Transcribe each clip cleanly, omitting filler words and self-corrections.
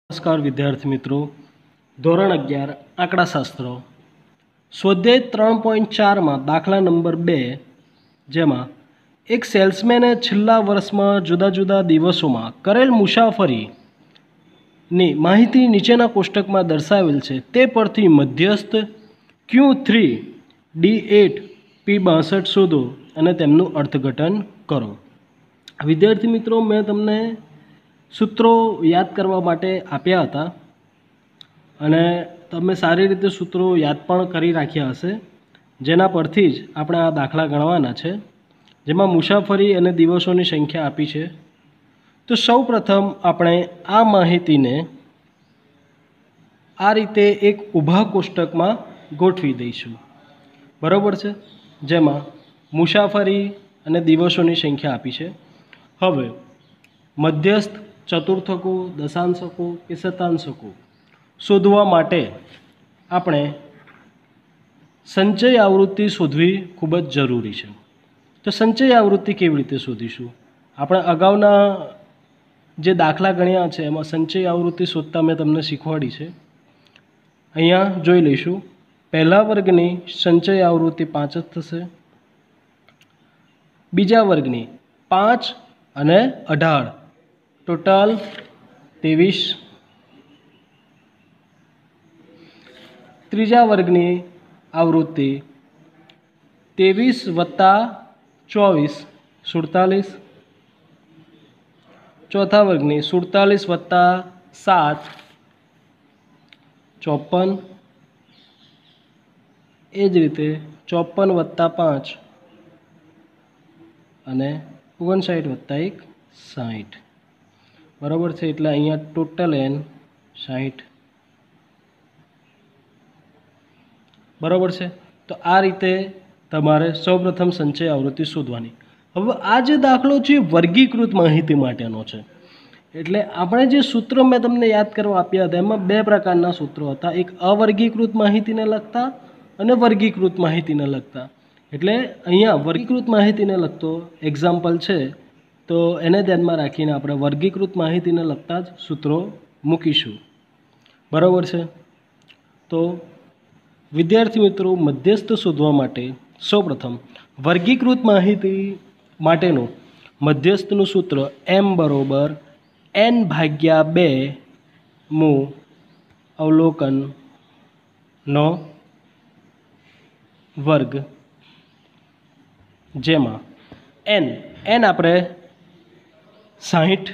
नमस्कार विद्यार्थी मित्रों, धोरण 11 आंकड़ाशास्त्र स्वाध्याय 3.4 में दाखला नंबर 2 जेमा एक सेल्समेने छेल्ला वर्ष में जुदा जुदा दिवसों में करेल मुसाफरी नी माहिती नीचेना कोष्टक में दर्शावेल छे ते परथी मध्यस्थ Q3 D8 P62 शोधो अने तेमनुं अर्थघटन करो। विद्यार्थी मित्रों, मैं तमने सूत्रों याद करवा माटे आप्या हता अने तमे सारी रीते सूत्रों याद पण करी राख्या हशे, जेना परथी ज आपणे आ दाखला गणवाना छे, जेमां मुसाफरी अने दिवसोनी संख्या आपी छे। तो सौ प्रथम आपणे आ माहितीने आ रीते एक ऊभा कोष्टकमां गोठवी दईशुं, बराबर छे, जेमां मुसाफरी अने दिवसोनी संख्या आपी छे। हवे मध्यस्थ चतुर्थको, दशांशको के शतांशको शोधवा माटे आपणे संचय आवृत्ति शोधवी खूब ज जरूरी है। तो संचय आवृत्ति केवी रीते शोधीशुं? आपणे अगाउना जे दाखला गण्या छे एमां संचय आवृत्ति शोधता मैं तमने शीखवाड़ी छे। अहींया जोई लईशुं। पहला वर्गनी संचय आवृत्ति 5 ज थशे, बीजा वर्गनी 5 અને 18 टोटल 23, त्रीजा वर्गनी आवृत्ति 23 + 24 47, चौथा वर्गनी 47 + 7 54, ए ज रीते 54 + 5 અને 59 + 1 60, बराबर है। एटले अहींया टोटल एन 60, बराबर है। तो आ रीते तमारे सौ प्रथम संचय आवृत्ति शोधवानी। हवे आ जे दाखलो छे वर्गीकृत माहिती माटेनो छे, एटले आपणे जे सूत्र मैं तमने याद करवा आप्या हता एमां बे प्रकारना सूत्रो हता, एक अवर्गीकृत माहितीने लगता अने वर्गीकृत माहितीने लगता। एटले अहींया वर्गीकृत माहितीने लगतो एक्जाम्पल छे, तो एने ध्यानमां राखीने आपणे वर्गीकृत माहितीने लगता ज सूत्रों मूकीशुं, बराबर है। तो विद्यार्थी मित्रों, मध्यस्थ शोधवा माटे सौप्रथम वर्गीकृत माहिती माटेनुं मध्यस्थनुं सूत्र m = n/2 मु अवलोकननो वर्ग, जेमां n आपणे 60।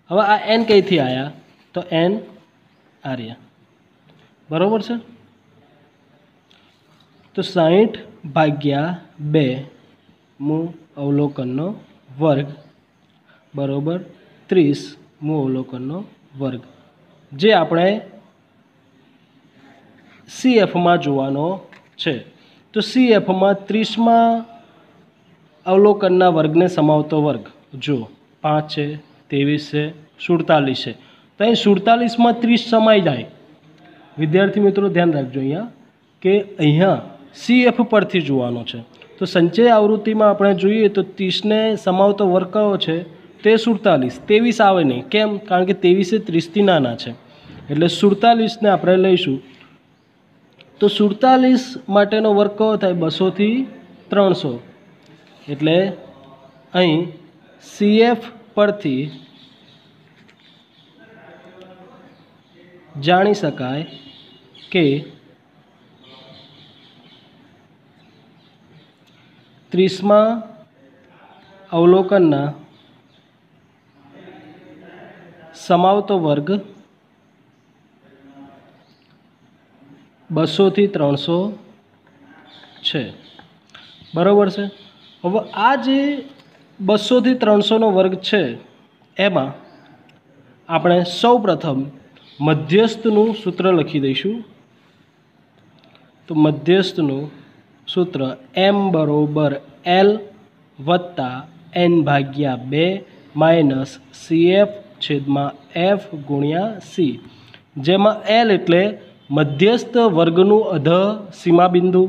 हवे आ n कईथी आया? तो n आ रह्या, बराबर है। तो 60/2 मु अवलोकननो वर्ग बराबर 30 मु अवलोकननो वर्ग, जे आपणे CF में जोवानो छे। तो CF में 30मा अवलोकनना वर्ग ने समावतो वर्ग जो 5 है, 23 है, 47 है। तो अहीं 47 में 30 समाई जाए। विद्यार्थी मित्रों ध्यान राखजो अहींया के अहींया CF परथी जोवानो छे। तो संचय आवृत्ति में आपणे जोईए तो 30 ने समावतो वर्ग कयो छे? ते 47। 23 आवे नहीं, केम? कारण के 23 ए 30 थी नाना छे, एटले 47 ने आपणे लईशुं। तो 47 माटेनो वर्ग कयो थाय? 200 थी 300। एटले अहीं CF परथी जाणी शकाय के 30मा अवलोकनना समावतो वर्ग 200 થી 300 છે, बराबर है। हवे आ जे 200 થી 300 नो वर्ग है एमां आपणे सौ प्रथम मध्यस्थनुं सूत्र लखी दईशुं। तो मध्यस्थनुं सूत्र m = l + n/2 - CF/f × c, जेमां l एटले मध्यस्थ वर्गनु अध सीमाबिंदु,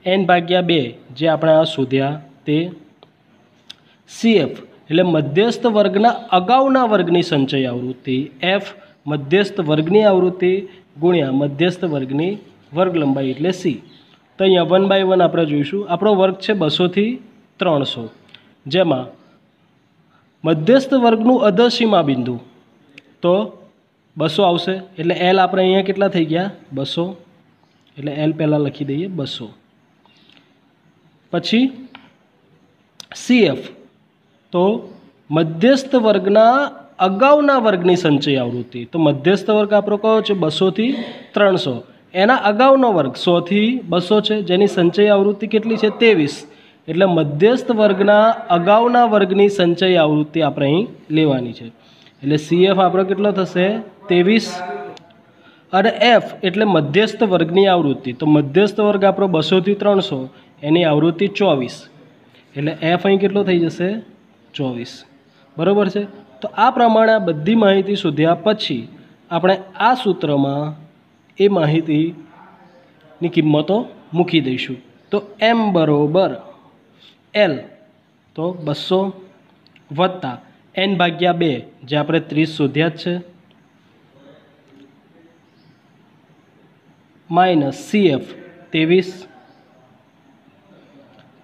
n/2 जे आपणे आ शोध्या ते, CF એટલે મધ્યસ્થ વર્ગના અગાઉના વર્ગની સંચય આવૃત્તિ એફ મધ્યસ્થ વર્ગની આવૃત્તિ ગુણ્યા મધ્યસ્થ વર્ગની વર્ગ લંબાઈ એટલે સી. તો અહીંયા 1 બાય 1 આપણે જોઈશું. આપણો વર્ગ છે 200 થી 300, જેમાં મધ્યસ્થ વર્ગનું અધસીમા બિંદુ તો 200 આવશે. એટલે એલ આપણે અહીંયા કેટલા થઈ ગયા 200, એટલે એલ પહેલાં લખી દઈએ 200. પછી CF તો મધ્યસ્થ વર્ગના અગાઉના વર્ગની સંચય આવૃત્તિ. તો મધ્યસ્થ વર્ગ આપણો કયો છે 200 થી 300, એના અગાઉનો વર્ગ 100 થી 200 છે, જેની સંચય આવૃત્તિ કેટલી છે 23. એટલે મધ્યસ્થ વર્ગના અગાઉના વર્ગની સંચય આવૃત્તિ આપણે અહીં લેવાની છે. એટલે CF આપણો કેટલો થશે 23, અને F એટલે મધ્યસ્થ વર્ગની આવૃત્તિ. તો મધ્યસ્થ વર્ગ આપણો 200 થી 300, એની આવૃત્તિ 24, એટલે F અહીં કેટલો થઈ જશે 24. બરાબર છે. તો આ પ્રમાણે આ બધી માહિતી શોધ્યા પછી આપણે આ સૂત્રમાં એ માહિતીની કિંમતો મૂકી દઈશું. તો M બરોબર L તો 200 વત્તા N ભાગ્યા 2 જે આપણે 30 શોધ્યા જ છે, માઇનસ CF 23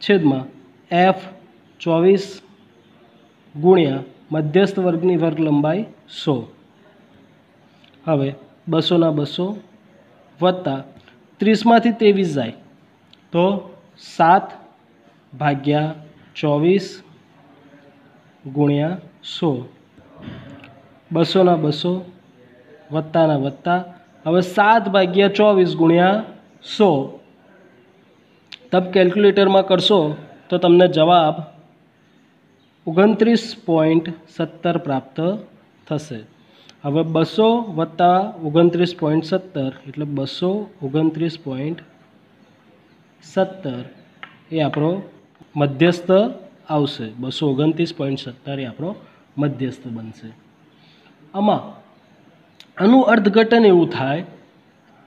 છેદમાં F 24 ગુણ્યા મધ્યસ્થ વર્ગની વર્ગ લંબાઈ 100. હવે 200 ના 200 વત્તા 30માંથી 23 જાય તો 7 ભાગ્યા 24 ગુણ્યા 100. 200 ના 200 વત્તાના વત્તા. હવે 7 ભાગ્યા 24 ગુણ્યા 100 તબ કેલ્ક્યુલેટરમાં કરશો તો તમને જવાબ 29.17 પ્રાપ્ત થશે. હવે 200 વત્તા 29.17 એટલે 229.17 એ આપણો મધ્યસ્થ આવશે. 229.17 એ આપણો મધ્યસ્થ બનશે. આમાં આનું અર્થઘટન એવું થાય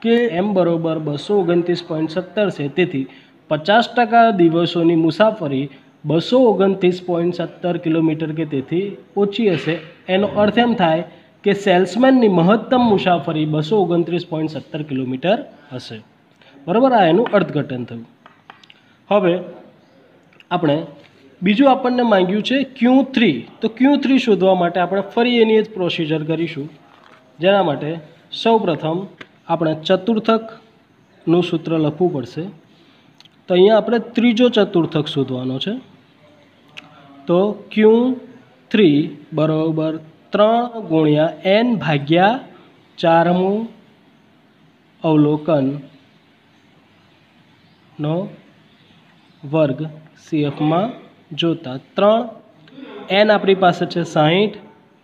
કે M બરોબર 229.17 છે, તેથી 50% દિવસોની મુસાફરી 229.17 કિલોમીટર કે તેથી ઓછી હશે. એનો અર્થ એમ થાય કે સેલ્સમેનની મહત્તમ મુસાફરી 229.17 કિલોમીટર હશે. બરાબર, આ એનું અર્થઘટન થયું. હવે આપણે બીજું આપણને માંગ્યું છે Q3. તો Q3 શોધવા માટે આપણે ફરી એની જ પ્રોસિજર કરીશું. જેના માટે સૌપ્રથમ આપણે ચતુર્થકનું સૂત્ર લખવું પડશે. તો અહીંયા આપણે ત્રીજો ચતુર્થક શોધવાનો છે. તો Q3 બરાબર 3 ગુણ્યા N ભાગ્યા 4મું અવલોકનનો વર્ગ CFમાં જોતા 3 N આપણી પાસે છે 60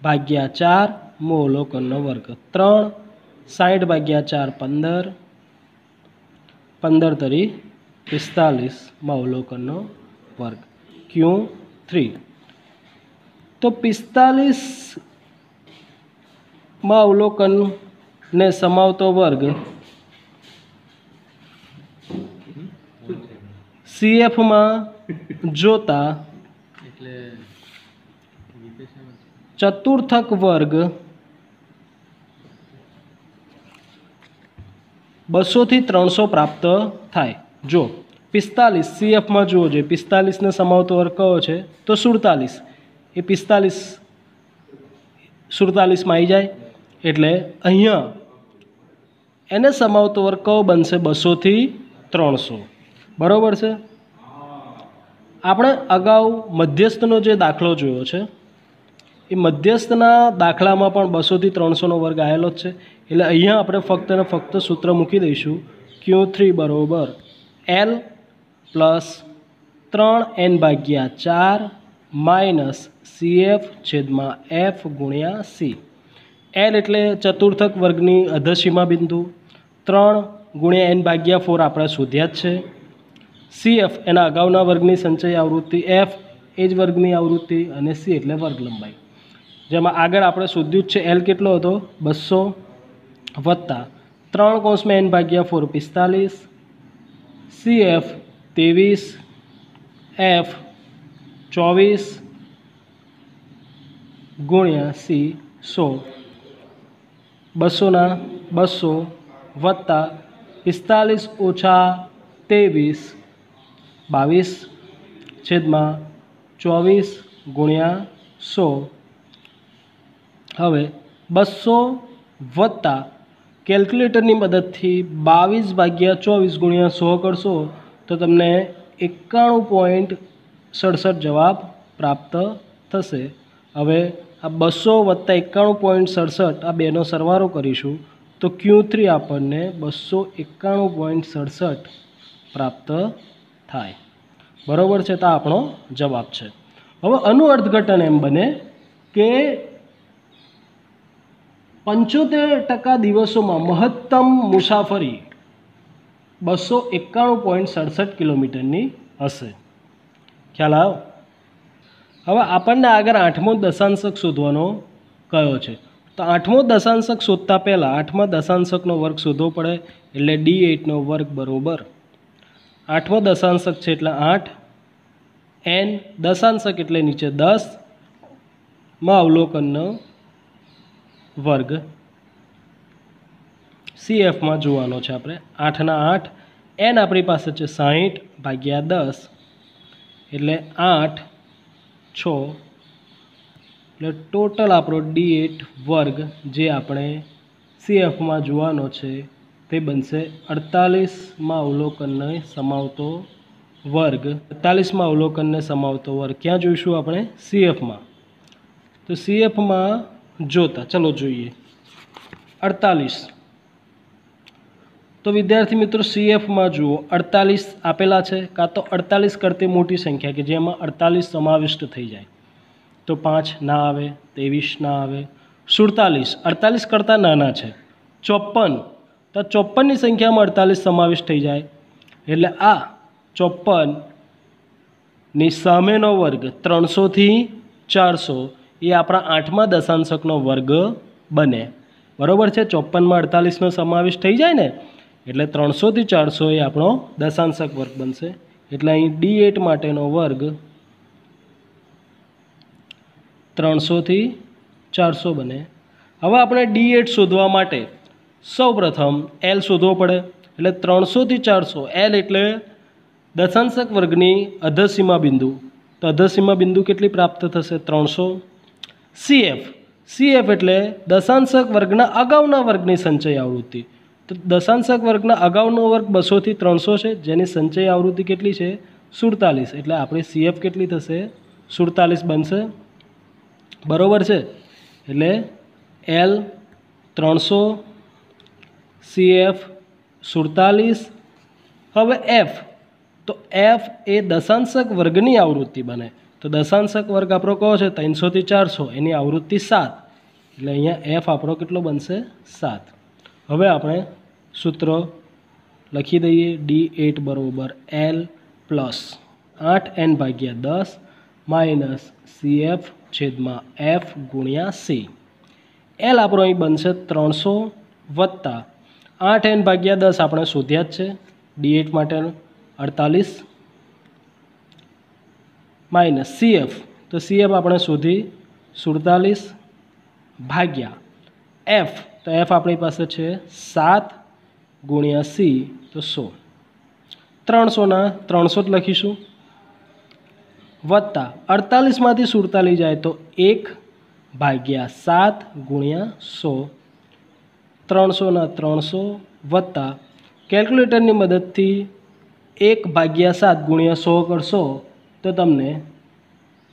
ભાગ્યા 4મું અવલોકનનો વર્ગ 3, 60 ભાગ્યા 4 15, 15 તરી 45 અવલોકનનો વર્ગ Q3. તો 45 અવલોકનને સમાવતો વર્ગ CFમાં જોતા ચતુર્થક વર્ગ 200 થી 300 પ્રાપ્ત થાય. જો 45 CFમાં જુઓ જોઈએ, 45ને સમાવતો વર્ગ કયો છે તો 47. એ 45 47માં આવી જાય એટલે અહીંયા એને સમાવતો વર્ગ કયો બનશે 200 થી 300. બરાબર છે. આપણે અગાઉ મધ્યસ્થનો જે દાખલો જોયો છે એ મધ્યસ્થના દાખલામાં પણ 200 થી 300નો વર્ગ આવેલો જ છે. એટલે અહીંયા આપણે ફક્ત ને ફક્ત સૂત્ર મૂકી દઈશું Q3 બરાબર L પ્લસ 3N ભાગ્યા 4 માઇનસ CF છેદમાં F ગુણ્યા C. L એટલે ચતુર્થક વર્ગની અધસીમા બિંદુ, 3 ગુણ્યા N ભાગ્યા 4 આપણે શોધ્યા જ છે. CF એના અગાઉના વર્ગની સંચય આવૃત્તિ, F એ જ વર્ગની આવૃત્તિ, અને C એટલે વર્ગ લંબાઈ. જેમાં આગળ આપણે શોધ્યું જ છે L કેટલો હતો 200 વત્તા 3 કૌંસમાં N ભાગ્યા 4 45, CF 23, F 24 ગુણ્યા સી 100, 200 200 વત્તા 45 ઓછા 23 22 છેદમાં 24 ગુણ્યા 100. હવે 200 વત્તા કેલ્ક્યુલેટરની મદદથી 22/24 ગુણ્યા 100 કરશો તો તમને 91.67 જવાબ પ્રાપ્ત થશે. હવે આ 200 વત્તા 91.67 આ બેનો સરવાળો કરીશું તો Q3 આપણને 291.67 પ્રાપ્ત થાય. બરાબર છે, તો આપણો જવાબ છે. હવે આનું અર્થઘટન એમ બને કે 75% દિવસોમાં મહત્તમ મુસાફરી 291.67 કિલોમીટરની હશે. ખ્યાલ આવ્યો? હવે આપણને આગળ 8મો દશાંશક શોધવાનો કયો છે. તો 8મો દશાંશક શોધતા પહેલાં 8મા દશાંશકનો વર્ગ શોધવો પડે. એટલે D8 નો વર્ગ બરાબર 8મો દશાંશક છે એટલે 8, n દશાંશક એટલે નીચે 10 માં અવલોકનનો વર્ગ CFમાં જોવાનો છે આપણે. 8 ના 8, n આપણી પાસે છે 60/10 એટલે 8 6 એટલે ટોટલ આપણો D8 વર્ગ જે આપણે CFમાં જોવાનો છે તે બનશે 48માં અવલોકનને સમાવતો વર્ગ. 48માં અવલોકનને સમાવતો વર્ગ ક્યાં જોઈશું આપણે? CFમાં. તો CFમાં જોતા ચલો જોઈએ 48. તો વિદ્યાર્થી મિત્રો CFમાં જુઓ 48 આપેલા છે, કાં તો 48 કરતી મોટી સંખ્યા કે જેમાં 48 સમાવિષ્ટ થઈ જાય તો 5 ના આવે, 23 ના આવે. 47 48 કરતાં નાના છે. 54 તો 54ની સંખ્યામાં 48 સમાવિષ્ટ થઈ જાય એટલે આ 54ની સામેનો વર્ગ 300 થી 400 એ આપણા 8મા દશાંશકનો વર્ગ બને. બરાબર છે, 54માં 48નો સમાવેશ થઈ જાય ને એટલે 300 થી 400 એ આપણો દશાંશક વર્ગ બનશે. એટલે અહીં D8 માટેનો વર્ગ 300 થી 400 બને. હવે આપણે D8 શોધવા માટે સૌપ્રથમ L શોધવો પડે. એટલે 300 થી 400 L એટલે દશાંશક વર્ગની અધસીમા બિંદુ. તો અધસીમા બિંદુ કેટલી પ્રાપ્ત થશે? 300. CF એટલે દશાંશક વર્ગના અગાઉના વર્ગની સંચય આવૃત્તિ. તો દશાંશક વર્ગના અગાઉનો વર્ગ 200 થી 300 છે, જેની સંચય આવૃત્તિ કેટલી છે? 47. એટલે આપણી CF કેટલી થશે? 47 બનશે. બરાબર છે, એટલે L 300, CF 47. હવે F, તો F એ દશાંશક વર્ગની આવૃત્તિ બને. તો દશાંશક વર્ગ આપણો કયો છે? 300 થી 400, એની આવૃત્તિ 7. એટલે અહીંયા F આપણો કેટલો બનશે? 7. હવે આપણે સૂત્ર લખી દઈએ. D8 બરાબર L plus 8n/10 minus CF છેદમાં F ગુણ્યા C. L આપણો અહીં બનશે 300 વત્તા 8n/10 આપણે શોધ્યા જ છે D8 માટેનો 48 માઇનસ CF, તો CF આપણે શોધી 47 ભાગ્યા F, તો F આપણી પાસે છે 7 ગુણ્યા C તો 100. 300ના 300 જ લખીશું વત્તા 48માંથી 47 જાય તો 1/7 ગુણ્યા 100. 300ના 300 વત્તા કેલ્ક્યુલેટરની મદદથી 1/7 ગુણ્યા 100 કરશો તો તમને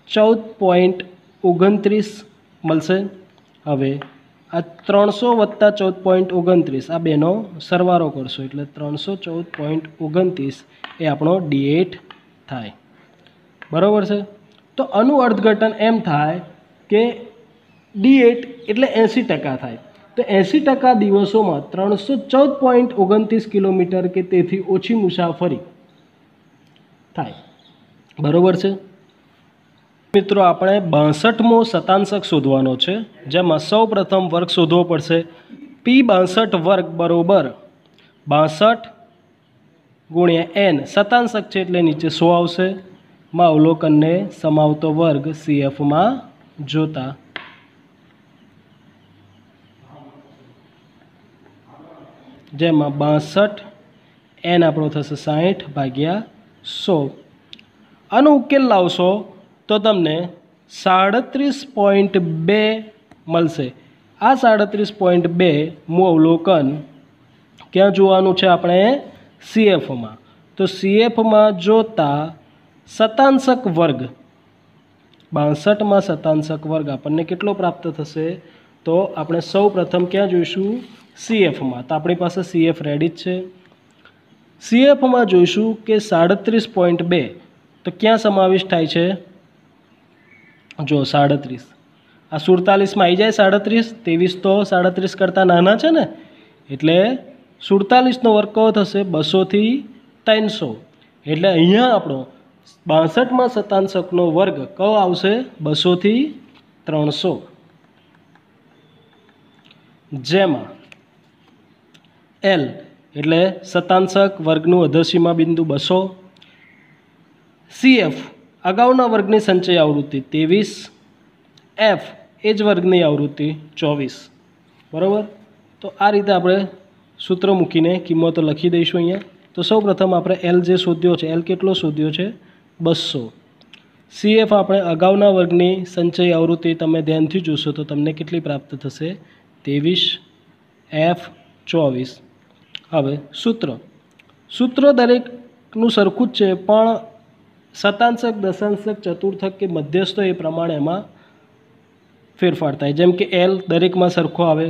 14.29 મળશે. હવે આ 300 વત્તા 14.29 આ બેનો સરવાળો કરશો એટલે 314.29 એ આપણો D8 થાય. બરાબર છે, તો આનું અર્થઘટન એમ થાય કે D8 એટલે 80% થાય. તો 80% દિવસોમાં 314.29 કિલોમીટર કે તેથી ઓછી મુસાફરી થાય. બરાબર છે મિત્રો, આપણે 62મો શતાંશક શોધવાનો છે, જેમાં સૌ પ્રથમ વર્ગ શોધવો પડશે. P62 વર્ગ બરાબર 62 ગુણ્યા n, શતાંશક છે એટલે નીચે 100 આવશે. માં અવલોકનને સમાવતો વર્ગ CFમાં જોતા જેમાં 62 એન આપણો થશે 60 ભાગ્યા 100. આનો ઉકેલ લાવશો તો તમને 37.2 મળશે. આ 37.2 નું અવલોકન ક્યાં જોવાનું છે આપણે? CFમાં. તો CFમાં જોતા શતાંશક વર્ગ 62 શતાંશક વર્ગ આપણને કેટલો પ્રાપ્ત થશે? તો આપણે સૌ પ્રથમ ક્યાં જોઈશું? CFમાં. તો આપણી પાસે CF રેડી જ છે. CFમાં જોઈશું કે 37.2 તો ક્યાં સમાવેશ થાય છે? જો 37 આ 47માં આવી જાય 37, 23 તો 37 કરતાં નાના છે ને, એટલે 47નો વર્ગ કયો થશે? 200 થી 300. એટલે અહીંયા આપણો 62માં શતાંશકનો વર્ગ કયો આવશે? 200 થી 300. જેમાં L એટલે શતાંશક વર્ગનું અધસીમા બિંદુ 200, CF અગાઉના વર્ગની સંચય આવૃત્તિ 23, F એ જ વર્ગની આવૃત્તિ 24. બરાબર. તો આ રીતે આપણે સૂત્ર મૂકીને કિંમતો લખી દઈશું અહીંયા. તો સૌ પ્રથમ આપણે L જે શોધ્યો છે, L કેટલો શોધ્યો છે? 200. CF આપણે અગાઉના વર્ગની સંચય આવૃત્તિ તમે ધ્યાનથી જોશો તો તમને કેટલી પ્રાપ્ત થશે? 23, F 24. હવે સૂત્ર દરેકનું સરખું જ છે, પણ શતાંશક, દશાંશક, ચતુર્થક કે મધ્યસ્થો એ પ્રમાણે એમાં ફેરફાર થાય. જેમ કે L દરેકમાં સરખો આવે,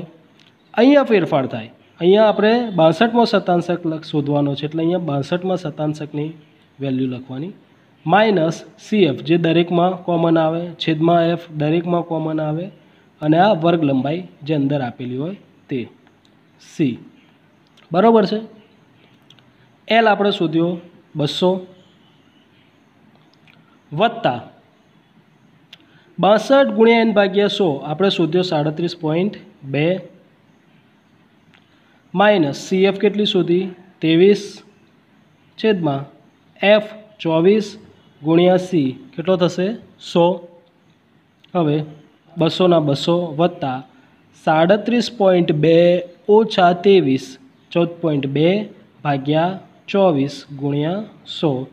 અહીંયા ફેરફાર થાય. અહીંયા આપણે 62માં શતાંશક શોધવાનો છે, એટલે અહીંયા 62માં શતાંશકની વેલ્યુ લખવાની. માઇનસ CF જે દરેકમાં કોમન આવે, છેદમાં F દરેકમાં કોમન આવે, અને આ વર્ગ લંબાઈ જે અંદર આપેલી હોય તે C. બરાબર છે. L આપણે શોધ્યો 200 વત્તા 62 ગુણ્યા n ભાગ્યા 100 આપણે શોધ્યો 37.2 માઇનસ CF કેટલી શોધી? 23 છેદમાં F 24 ગુણ્યા C કેટલો થશે? 100. હવે 200 ના 200 વત્તા 37.2 ઓછા 23 14.2 ભાગ્યા 24 ગુણ્યા 100.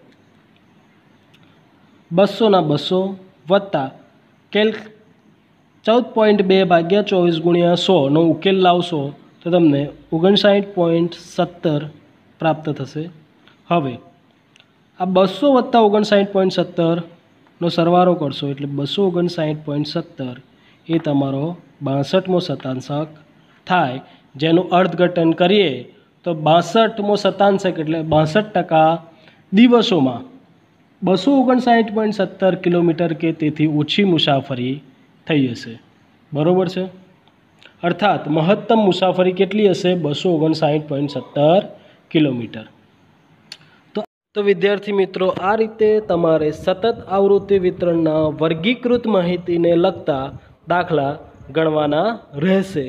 200 ના 200 વત્તા 14.2 ભાગ્યા 24 ગુણ્યા 100 નો ઉકેલ લાવશો તો તમને 59.17 પ્રાપ્ત થશે. હવે આ 200 વત્તા 59.17 નો સરવાળો કરશો એટલે 259.17 એ તમારો 62મો શતાંશક થાય, જેનું અર્થઘટન કરીએ તો 62મો શતાંશક એટલે 62% દિવસોમાં 259.17 કિલોમીટર કે તેથી ઓછી મુસાફરી થઈ હશે. બરાબર છે. અર્થાત મહત્તમ મુસાફરી કેટલી હશે? 259.17 કિલોમીટર. તો વિદ્યાર્થી મિત્રો, આ રીતે તમારે સતત આવૃત્તિ વિતરણના વર્ગીકૃત માહિતીને લગતા દાખલા ગણવાના રહેશે.